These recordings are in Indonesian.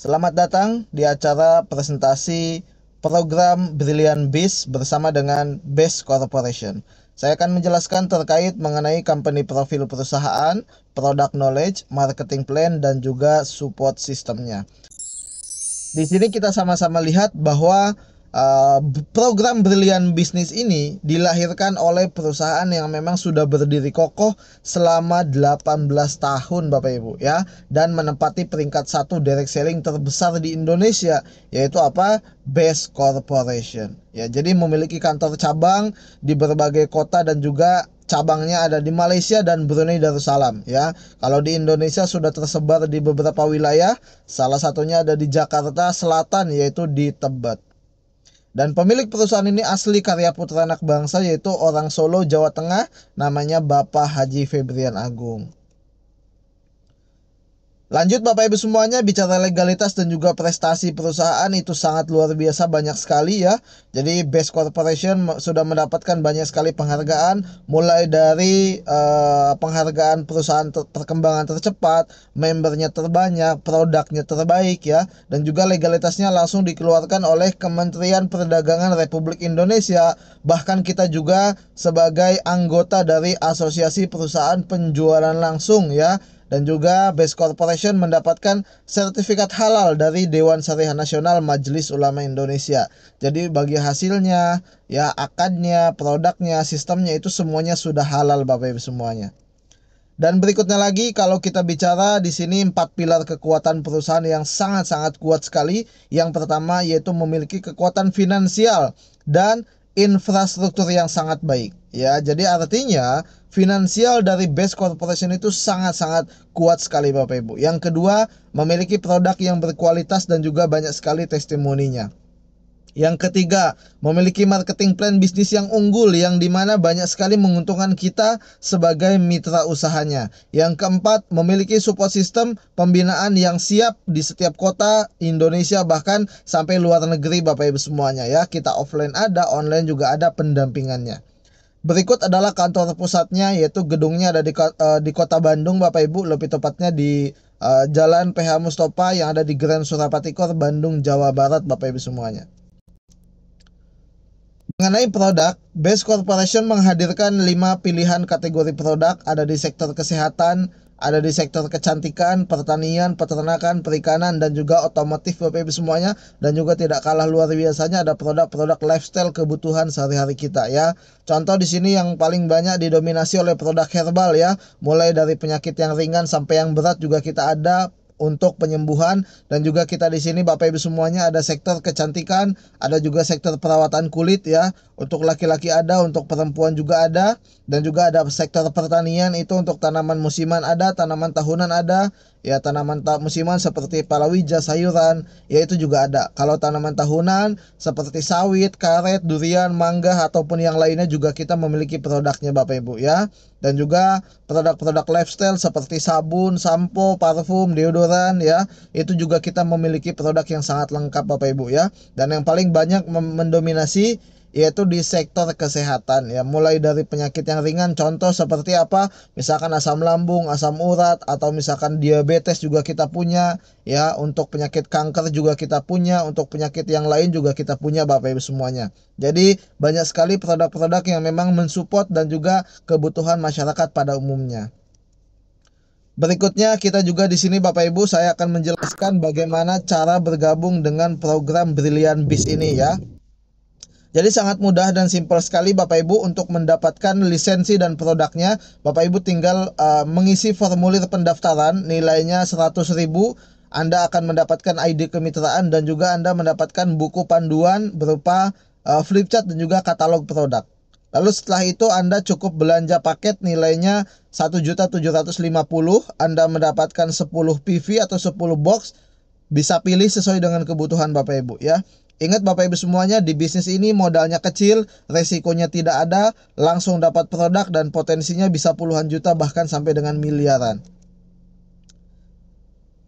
Selamat datang di acara presentasi program Brilliant Biz bersama dengan Base Corporation. Saya akan menjelaskan terkait mengenai company profil perusahaan, product knowledge, marketing plan, dan juga support sistemnya. Di sini kita sama-sama lihat bahwa program Brilliant Business ini dilahirkan oleh perusahaan yang memang sudah berdiri kokoh selama 18 tahun Bapak Ibu ya, dan menempati peringkat 1 direct selling terbesar di Indonesia, yaitu apa? Base Corporation. Ya, jadi memiliki kantor cabang di berbagai kota dan juga cabangnya ada di Malaysia dan Brunei Darussalam ya. Kalau di Indonesia sudah tersebar di beberapa wilayah, salah satunya ada di Jakarta Selatan yaitu di Tebet. Dan pemilik perusahaan ini asli karya putra anak bangsa, yaitu orang Solo, Jawa Tengah, namanya Bapak Haji Febrian Agung. Lanjut Bapak Ibu semuanya, bicara legalitas dan juga prestasi perusahaan itu sangat luar biasa, banyak sekali ya. Jadi Base Corporation sudah mendapatkan banyak sekali penghargaan, mulai dari penghargaan perusahaan perkembangan tercepat, membernya terbanyak, produknya terbaik ya, dan juga legalitasnya langsung dikeluarkan oleh Kementerian Perdagangan Republik Indonesia. Bahkan kita juga sebagai anggota dari Asosiasi Perusahaan Penjualan Langsung ya. Dan juga Base Corporation mendapatkan sertifikat halal dari Dewan Syariah Nasional Majelis Ulama Indonesia. Jadi bagi hasilnya, ya akadnya, produknya, sistemnya itu semuanya sudah halal Bapak Ibu semuanya. Dan berikutnya lagi, kalau kita bicara di sini 4 pilar kekuatan perusahaan yang sangat-sangat kuat sekali. Yang pertama yaitu memiliki kekuatan finansial dan infrastruktur yang sangat baik. Ya, jadi artinya finansial dari Base Corporation itu sangat-sangat kuat sekali Bapak Ibu. Yang kedua, memiliki produk yang berkualitas dan juga banyak sekali testimoninya. Yang ketiga, memiliki marketing plan bisnis yang unggul, yang dimana banyak sekali menguntungkan kita sebagai mitra usahanya. Yang keempat, memiliki support system pembinaan yang siap di setiap kota Indonesia, bahkan sampai luar negeri Bapak Ibu semuanya ya. Kita offline ada, online juga ada pendampingannya. Berikut adalah kantor pusatnya, yaitu gedungnya ada di Kota Bandung Bapak Ibu, lebih tepatnya di Jalan PH Mustofa yang ada di Grand Surapati Kor, Bandung, Jawa Barat Bapak Ibu semuanya. Mengenai produk, Base Corporation menghadirkan 5 pilihan kategori produk, ada di sektor kesehatan, ada di sektor kecantikan, pertanian, peternakan, perikanan, dan juga otomotif Bapak Ibu semuanya. Dan juga tidak kalah luar biasanya ada produk-produk lifestyle kebutuhan sehari-hari kita ya. Contoh di sini yang paling banyak didominasi oleh produk herbal ya. Mulai dari penyakit yang ringan sampai yang berat juga kita ada untuk penyembuhan. Dan juga kita di sini Bapak Ibu semuanya ada sektor kecantikan, ada juga sektor perawatan kulit ya. Untuk laki-laki ada, untuk perempuan juga ada, dan juga ada sektor pertanian, itu untuk tanaman musiman ada, tanaman tahunan ada. Ya, tanaman musiman seperti palawija, sayuran, ya itu juga ada. Kalau tanaman tahunan seperti sawit, karet, durian, mangga ataupun yang lainnya juga kita memiliki produknya Bapak Ibu ya. Dan juga produk-produk lifestyle seperti sabun, sampo, parfum, deodoran ya. Itu juga kita memiliki produk yang sangat lengkap Bapak Ibu ya. Dan yang paling banyak mendominasi yaitu di sektor kesehatan ya, mulai dari penyakit yang ringan, contoh seperti apa, misalkan asam lambung, asam urat, atau misalkan diabetes juga kita punya ya. Untuk penyakit kanker juga kita punya, untuk penyakit yang lain juga kita punya Bapak Ibu semuanya. Jadi banyak sekali produk-produk yang memang mensupport dan juga kebutuhan masyarakat pada umumnya. Berikutnya kita juga di sini Bapak Ibu, saya akan menjelaskan bagaimana cara bergabung dengan program Brilliant Biz ini ya. Jadi sangat mudah dan simpel sekali Bapak Ibu untuk mendapatkan lisensi dan produknya. Bapak Ibu tinggal mengisi formulir pendaftaran, nilainya 100.000. Anda akan mendapatkan ID kemitraan dan juga Anda mendapatkan buku panduan berupa flipchart dan juga katalog produk. Lalu setelah itu Anda cukup belanja paket nilainya 1.750.000. Anda mendapatkan 10 PV atau 10 box. Bisa pilih sesuai dengan kebutuhan Bapak Ibu ya. Ingat Bapak Ibu semuanya, di bisnis ini modalnya kecil, resikonya tidak ada, langsung dapat produk dan potensinya bisa puluhan juta bahkan sampai dengan miliaran.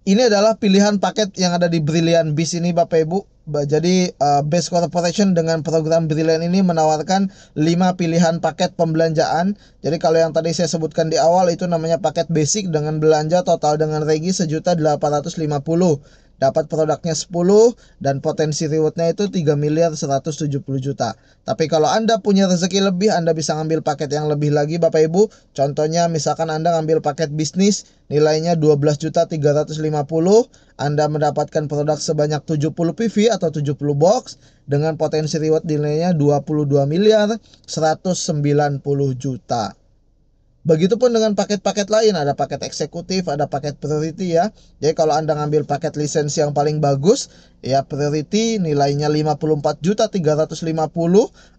Ini adalah pilihan paket yang ada di Brilliant Biz ini Bapak Ibu. Jadi Base Corporation dengan program Brilliant ini menawarkan 5 pilihan paket pembelanjaan. Jadi kalau yang tadi saya sebutkan di awal itu namanya paket basic dengan belanja total dengan regi 1.850.000. dapat produknya 10 dan potensi rewardnya itu 3.170 juta. Tapi kalau Anda punya rezeki lebih, Anda bisa ngambil paket yang lebih lagi Bapak Ibu. Contohnya misalkan Anda ngambil paket bisnis nilainya 12.350, Anda mendapatkan produk sebanyak 70 PV atau 70 box dengan potensi reward nilainya 22.190 juta. Begitupun dengan paket-paket lain, ada paket eksekutif, ada paket priority ya. Jadi kalau Anda ngambil paket lisensi yang paling bagus, ya priority nilainya 54.350,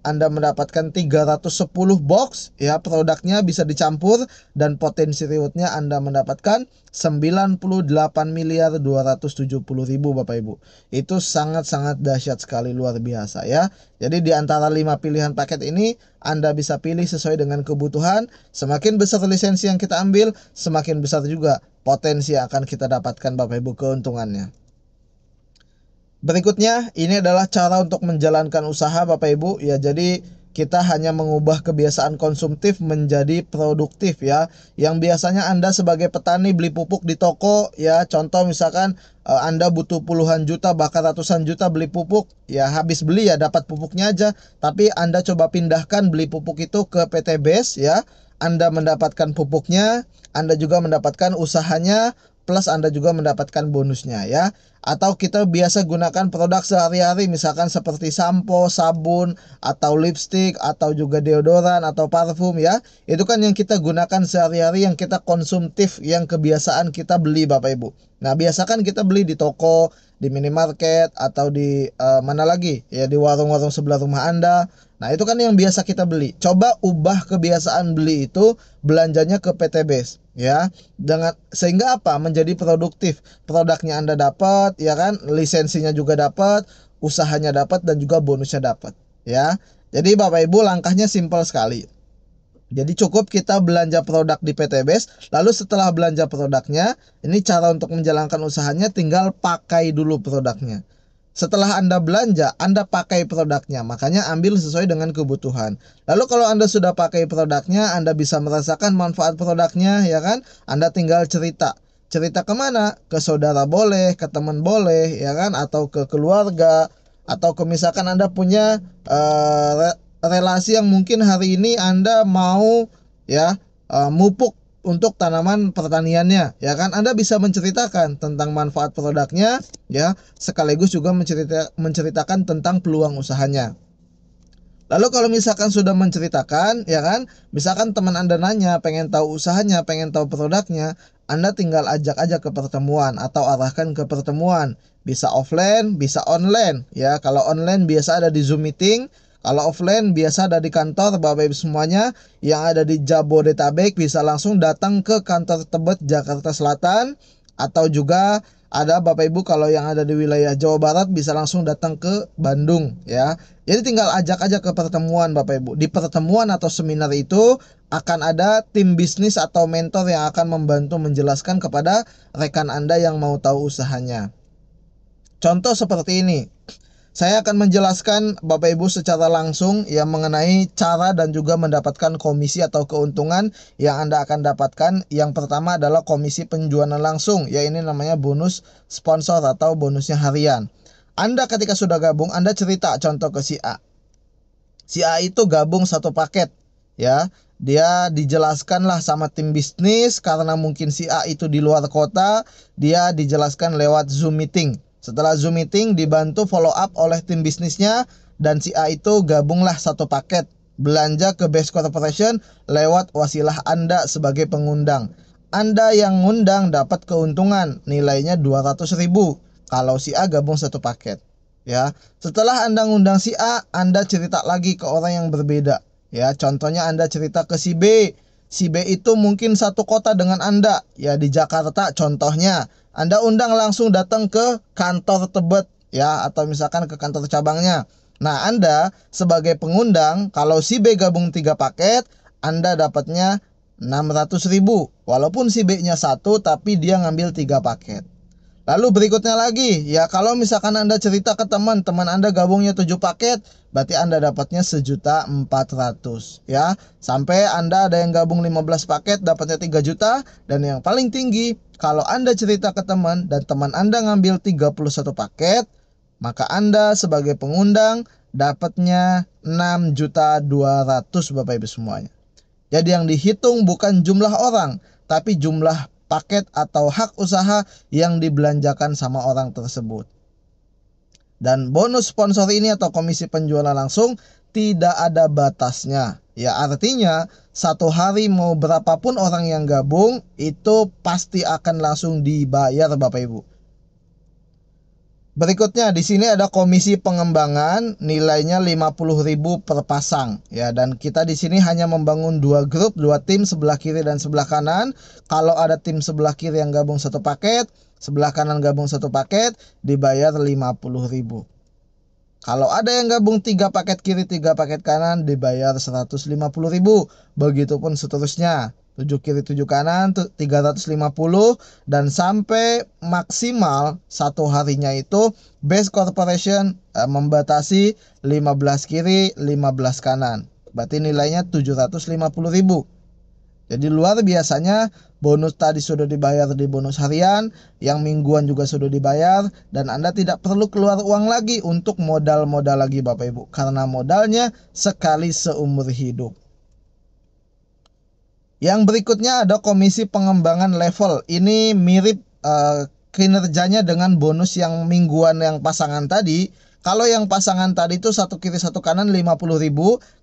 Anda mendapatkan 310 box, ya produknya bisa dicampur dan potensi rewardnya Anda mendapatkan 98.270.000 Bapak Ibu. Itu sangat-sangat dahsyat sekali, luar biasa ya. Jadi di antara 5 pilihan paket ini Anda bisa pilih sesuai dengan kebutuhan. Semakin besar lisensi yang kita ambil, semakin besar juga potensi yang akan kita dapatkan Bapak Ibu keuntungannya. Berikutnya, ini adalah cara untuk menjalankan usaha Bapak Ibu ya. Jadi kita hanya mengubah kebiasaan konsumtif menjadi produktif ya. Yang biasanya Anda sebagai petani beli pupuk di toko ya, contoh misalkan Anda butuh puluhan juta bahkan ratusan juta beli pupuk, ya habis beli ya dapat pupuknya aja. Tapi Anda coba pindahkan beli pupuk itu ke PT BES ya. Anda mendapatkan pupuknya, Anda juga mendapatkan usahanya, plus Anda juga mendapatkan bonusnya ya. Atau kita biasa gunakan produk sehari-hari misalkan seperti sampo, sabun, atau lipstick, atau juga deodoran, atau parfum ya. Itu kan yang kita gunakan sehari-hari, yang kita konsumtif, yang kebiasaan kita beli Bapak Ibu. Nah biasakan kita beli di toko, di minimarket, atau di mana lagi ya, di warung-warung sebelah rumah Anda. Nah itu kan yang biasa kita beli. Coba ubah kebiasaan beli itu, belanjanya ke PT BES ya, dengan sehingga apa, menjadi produktif. Produknya Anda dapat ya kan, lisensinya juga dapat, usahanya dapat, dan juga bonusnya dapat ya. Jadi Bapak Ibu langkahnya simpel sekali. Jadi cukup kita belanja produk di PT BES, lalu setelah belanja produknya, ini cara untuk menjalankan usahanya, tinggal pakai dulu produknya. Setelah Anda belanja, Anda pakai produknya, makanya ambil sesuai dengan kebutuhan. Lalu kalau Anda sudah pakai produknya, Anda bisa merasakan manfaat produknya ya kan. Anda tinggal cerita. Cerita kemana? Ke saudara boleh, ke teman boleh ya kan, atau ke keluarga, atau ke misalkan Anda punya relasi yang mungkin hari ini Anda mau ya mupuk untuk tanaman pertaniannya ya kan. Anda bisa menceritakan tentang manfaat produknya ya, sekaligus juga menceritakan tentang peluang usahanya. Lalu kalau misalkan sudah menceritakan ya kan, misalkan teman Anda nanya pengen tahu usahanya, pengen tahu produknya, Anda tinggal ajak aja ke pertemuan atau arahkan ke pertemuan. Bisa offline, bisa online ya. Kalau online biasa ada di Zoom meeting, kalau offline biasa ada di kantor Bapak Ibu semuanya. Yang ada di Jabodetabek bisa langsung datang ke kantor Tebet Jakarta Selatan, atau juga ada Bapak Ibu kalau yang ada di wilayah Jawa Barat bisa langsung datang ke Bandung ya. Jadi tinggal ajak aja ke pertemuan Bapak Ibu. Di pertemuan atau seminar itu akan ada tim bisnis atau mentor yang akan membantu menjelaskan kepada rekan Anda yang mau tahu usahanya. Contoh seperti ini. Saya akan menjelaskan Bapak Ibu secara langsung yang mengenai cara dan juga mendapatkan komisi atau keuntungan yang Anda akan dapatkan. Yang pertama adalah komisi penjualan langsung, ya ini namanya bonus sponsor atau bonusnya harian. Anda ketika sudah gabung, Anda cerita contoh ke si A. Si A itu gabung satu paket ya. Dia dijelaskanlah sama tim bisnis, karena mungkin si A itu di luar kota, dia dijelaskan lewat Zoom meeting. Setelah Zoom meeting dibantu follow up oleh tim bisnisnya, dan si A itu gabunglah satu paket belanja ke BES Corporation lewat wasilah Anda sebagai pengundang. Anda yang ngundang dapat keuntungan nilainya 200.000 kalau si A gabung satu paket ya. Setelah Anda ngundang si A, Anda cerita lagi ke orang yang berbeda ya. Contohnya Anda cerita ke si B. Si B itu mungkin satu kota dengan Anda ya, di Jakarta contohnya. Anda undang langsung datang ke kantor Tebet ya, atau misalkan ke kantor cabangnya. Nah Anda sebagai pengundang, kalau si B gabung 3 paket, Anda dapatnya 600.000. Walaupun si B nya satu tapi dia ngambil 3 paket. Lalu berikutnya lagi, ya kalau misalkan Anda cerita ke teman Anda gabungnya 7 paket, berarti Anda dapatnya 1.400.000 ya. Sampai Anda ada yang gabung 15 paket dapatnya 3 juta, dan yang paling tinggi kalau Anda cerita ke teman dan teman Anda ngambil 31 paket, maka Anda sebagai pengundang dapatnya 6.200.000 Bapak Ibu semuanya. Jadi yang dihitung bukan jumlah orang, tapi jumlah paket atau hak usaha yang dibelanjakan sama orang tersebut. Dan bonus sponsor ini atau komisi penjualan langsung tidak ada batasnya. Ya artinya satu hari mau berapapun orang yang gabung itu pasti akan langsung dibayar Bapak Ibu. Berikutnya di sini ada komisi pengembangan, nilainya 50.000 per pasang ya, dan kita di sini hanya membangun 2 grup, 2 tim sebelah kiri dan sebelah kanan. Kalau ada tim sebelah kiri yang gabung 1 paket, sebelah kanan gabung 1 paket, dibayar 50.000. Kalau ada yang gabung 3 paket kiri, 3 paket kanan, dibayar 150.000. Begitupun seterusnya. 7 kiri 7 kanan 350, dan sampai maksimal satu harinya itu Base Corporation membatasi 15 kiri 15 kanan, berarti nilainya 750.000. Jadi luar biasanya bonus tadi sudah dibayar di bonus harian, yang mingguan juga sudah dibayar, dan Anda tidak perlu keluar uang lagi untuk modal-modal lagi Bapak Ibu, karena modalnya sekali seumur hidup. Yang berikutnya ada komisi pengembangan level. Ini mirip kinerjanya dengan bonus yang mingguan yang pasangan tadi. Kalau yang pasangan tadi itu 1 kiri 1 kanan 50.000,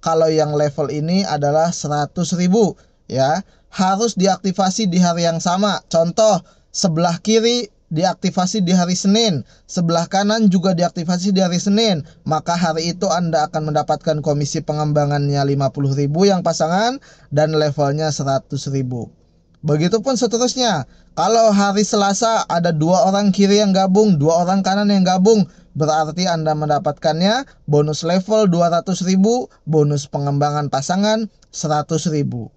kalau yang level ini adalah 100.000 ya. Harus diaktifasi di hari yang sama. Contoh, sebelah kiri diaktifasi di hari Senin, sebelah kanan juga diaktifasi di hari Senin, maka hari itu Anda akan mendapatkan komisi pengembangannya 50.000 yang pasangan dan levelnya 100.000. Begitupun seterusnya. Kalau hari Selasa ada 2 orang kiri yang gabung, 2 orang kanan yang gabung, berarti Anda mendapatkannya bonus level 200.000, bonus pengembangan pasangan 100.000.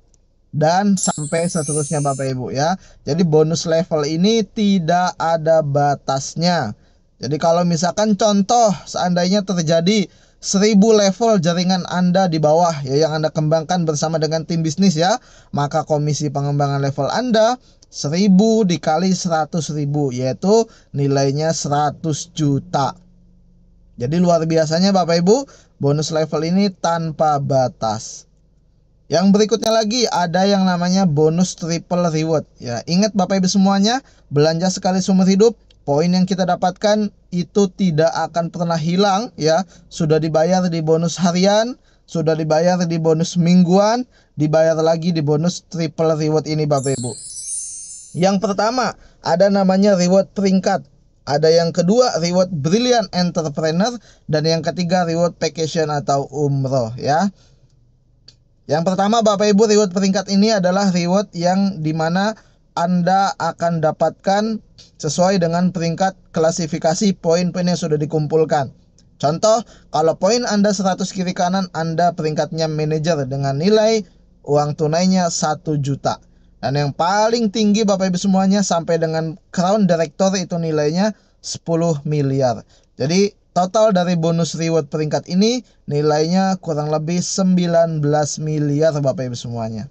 Dan sampai seterusnya Bapak Ibu ya. Jadi bonus level ini tidak ada batasnya. Jadi kalau misalkan contoh seandainya terjadi 1000 level jaringan Anda di bawah ya, yang Anda kembangkan bersama dengan tim bisnis ya, maka komisi pengembangan level Anda 1000 dikali 100.000, yaitu nilainya 100 juta. Jadi luar biasanya Bapak Ibu, bonus level ini tanpa batas. Yang berikutnya lagi ada yang namanya bonus triple reward ya. Ingat Bapak Ibu semuanya, belanja sekali seumur hidup, poin yang kita dapatkan itu tidak akan pernah hilang ya. Sudah dibayar di bonus harian, sudah dibayar di bonus mingguan, dibayar lagi di bonus triple reward ini Bapak Ibu. Yang pertama ada namanya reward peringkat, ada yang kedua reward brilliant entrepreneur, dan yang ketiga reward vacation atau umroh ya. Yang pertama Bapak Ibu, reward peringkat ini adalah reward yang dimana Anda akan dapatkan sesuai dengan peringkat klasifikasi poin-poin yang sudah dikumpulkan. Contoh, kalau poin Anda 100 kiri kanan, Anda peringkatnya manajer dengan nilai uang tunainya 1 juta. Dan yang paling tinggi Bapak Ibu semuanya sampai dengan crown director itu nilainya 10 miliar. Jadi total dari bonus reward peringkat ini nilainya kurang lebih 19 miliar Bapak Ibu semuanya.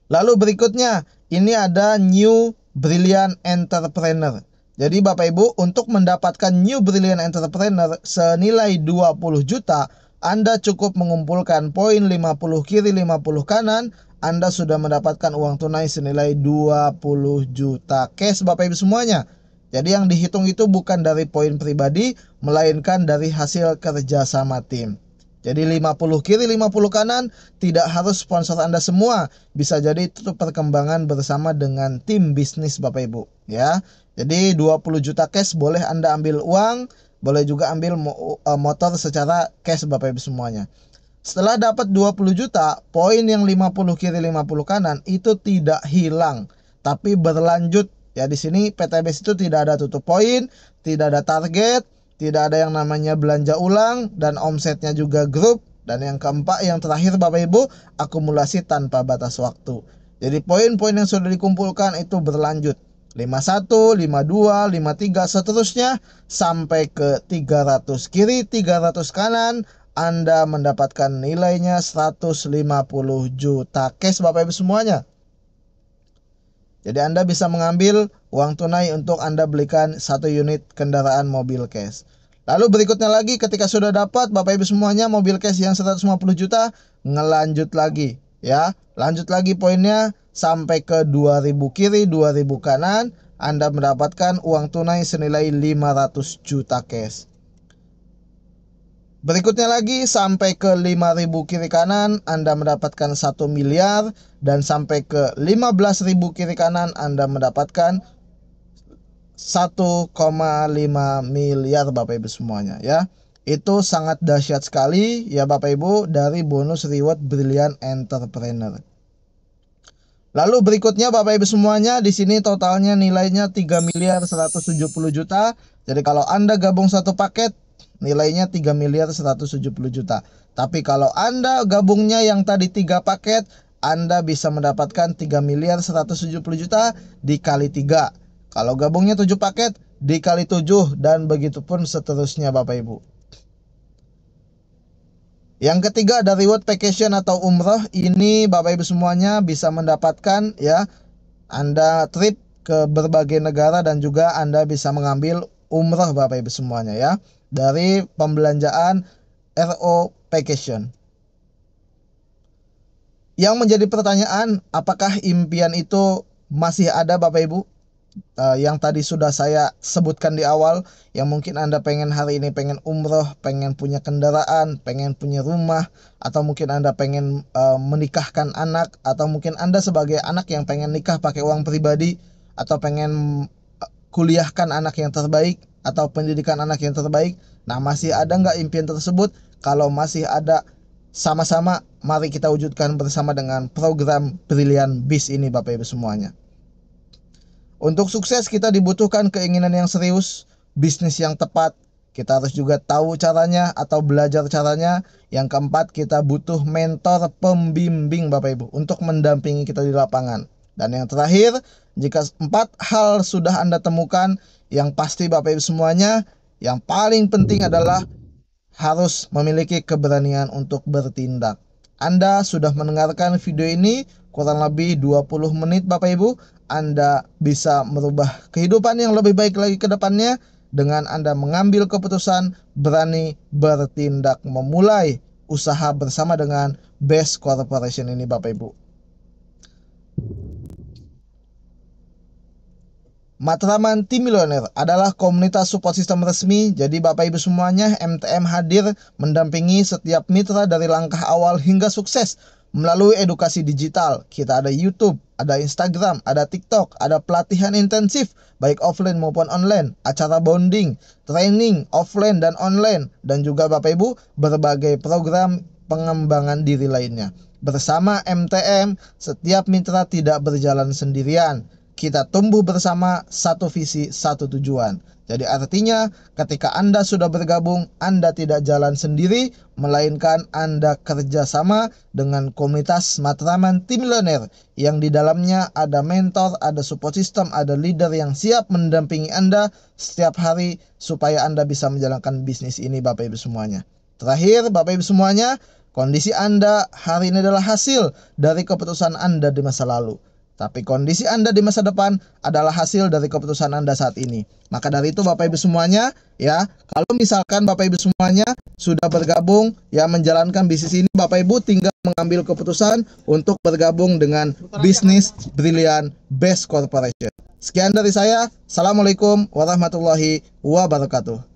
Lalu berikutnya ini ada New Brilliant Entrepreneur. Jadi Bapak Ibu, untuk mendapatkan New Brilliant Entrepreneur senilai 20 juta, Anda cukup mengumpulkan poin 50 kiri 50 kanan, Anda sudah mendapatkan uang tunai senilai 20 juta cash Bapak Ibu semuanya. Jadi yang dihitung itu bukan dari poin pribadi, melainkan dari hasil kerja sama tim. Jadi 50 kiri 50 kanan tidak harus sponsor Anda semua. Bisa jadi itu perkembangan bersama dengan tim bisnis Bapak Ibu ya. Jadi 20 juta cash boleh Anda ambil uang, boleh juga ambil motor secara cash Bapak Ibu semuanya. Setelah dapat 20 juta, poin yang 50 kiri 50 kanan itu tidak hilang, tapi berlanjut. Ya di sini PTBS itu tidak ada tutup poin, tidak ada target, tidak ada yang namanya belanja ulang, dan omsetnya juga grup. Dan yang keempat, yang terakhir Bapak Ibu, akumulasi tanpa batas waktu. Jadi poin-poin yang sudah dikumpulkan itu berlanjut. 51, 52, 53 seterusnya sampai ke 300 kiri, 300 kanan, Anda mendapatkan nilainya 150 juta cash Bapak Ibu semuanya. Jadi Anda bisa mengambil uang tunai untuk Anda belikan 1 unit kendaraan mobil cash. Lalu berikutnya lagi ketika sudah dapat Bapak Ibu semuanya mobil cash yang 150 juta, ngelanjut lagi ya. Lanjut lagi poinnya sampai ke 2000 kiri, 2000 kanan, Anda mendapatkan uang tunai senilai 500 juta cash. Berikutnya lagi sampai ke 5000 kiri kanan Anda mendapatkan 1 miliar, dan sampai ke 15.000 kiri kanan Anda mendapatkan 1,5 miliar Bapak Ibu semuanya ya. Itu sangat dahsyat sekali ya Bapak Ibu dari bonus reward Brilliant Entrepreneur. Lalu berikutnya Bapak Ibu semuanya, di sini totalnya nilainya 3 miliar 170 juta. Jadi kalau Anda gabung satu paket nilainya 3 miliar 170 juta. Tapi kalau Anda gabungnya yang tadi 3 paket, Anda bisa mendapatkan 3 miliar 170 juta dikali 3. Kalau gabungnya 7 paket dikali 7, dan begitu pun seterusnya Bapak Ibu. Yang ketiga ada reward vacation atau umroh. Ini Bapak Ibu semuanya bisa mendapatkan ya, Anda trip ke berbagai negara dan juga Anda bisa mengambil umroh Bapak Ibu semuanya ya, dari pembelanjaan RO Vacation. Yang menjadi pertanyaan, apakah impian itu masih ada Bapak Ibu? Yang tadi sudah saya sebutkan di awal, yang mungkin Anda pengen hari ini pengen umroh, pengen punya kendaraan, pengen punya rumah, atau mungkin Anda pengen menikahkan anak, atau mungkin Anda sebagai anak yang pengen nikah pakai uang pribadi, atau pengen kuliahkan anak yang terbaik, atau pendidikan anak yang terbaik. Nah, masih ada nggak impian tersebut? Kalau masih ada, sama-sama mari kita wujudkan bersama dengan program Brilliant Biz ini Bapak Ibu semuanya. Untuk sukses kita dibutuhkan keinginan yang serius, bisnis yang tepat, kita harus juga tahu caranya atau belajar caranya. Yang keempat, kita butuh mentor pembimbing Bapak Ibu untuk mendampingi kita di lapangan. Dan yang terakhir, jika 4 hal sudah Anda temukan, yang pasti Bapak Ibu semuanya, yang paling penting adalah harus memiliki keberanian untuk bertindak. Anda sudah mendengarkan video ini kurang lebih 20 menit Bapak Ibu. Anda bisa merubah kehidupan yang lebih baik lagi ke depannya dengan Anda mengambil keputusan, berani bertindak, memulai usaha bersama dengan Best Corporation ini Bapak Ibu. Matraman Tim Milioner adalah komunitas support system resmi. Jadi Bapak Ibu semuanya, MTM hadir mendampingi setiap mitra dari langkah awal hingga sukses melalui edukasi digital. Kita ada YouTube, ada Instagram, ada TikTok, ada pelatihan intensif baik offline maupun online, acara bonding, training offline dan online, dan juga Bapak Ibu berbagai program pengembangan diri lainnya. Bersama MTM, setiap mitra tidak berjalan sendirian. Kita tumbuh bersama, satu visi, satu tujuan. Jadi artinya ketika Anda sudah bergabung, Anda tidak jalan sendiri, melainkan Anda kerjasama dengan komunitas Matraman Tim Milioner yang di dalamnya ada mentor, ada support system, ada leader yang siap mendampingi Anda setiap hari supaya Anda bisa menjalankan bisnis ini Bapak Ibu semuanya. Terakhir Bapak Ibu semuanya, kondisi Anda hari ini adalah hasil dari keputusan Anda di masa lalu. Tapi kondisi Anda di masa depan adalah hasil dari keputusan Anda saat ini. Maka dari itu Bapak Ibu semuanya ya, kalau misalkan Bapak Ibu semuanya sudah bergabung ya menjalankan bisnis ini, Bapak Ibu tinggal mengambil keputusan untuk bergabung dengan bisnis Brilliant Best Corporation. Sekian dari saya. Assalamualaikum warahmatullahi wabarakatuh.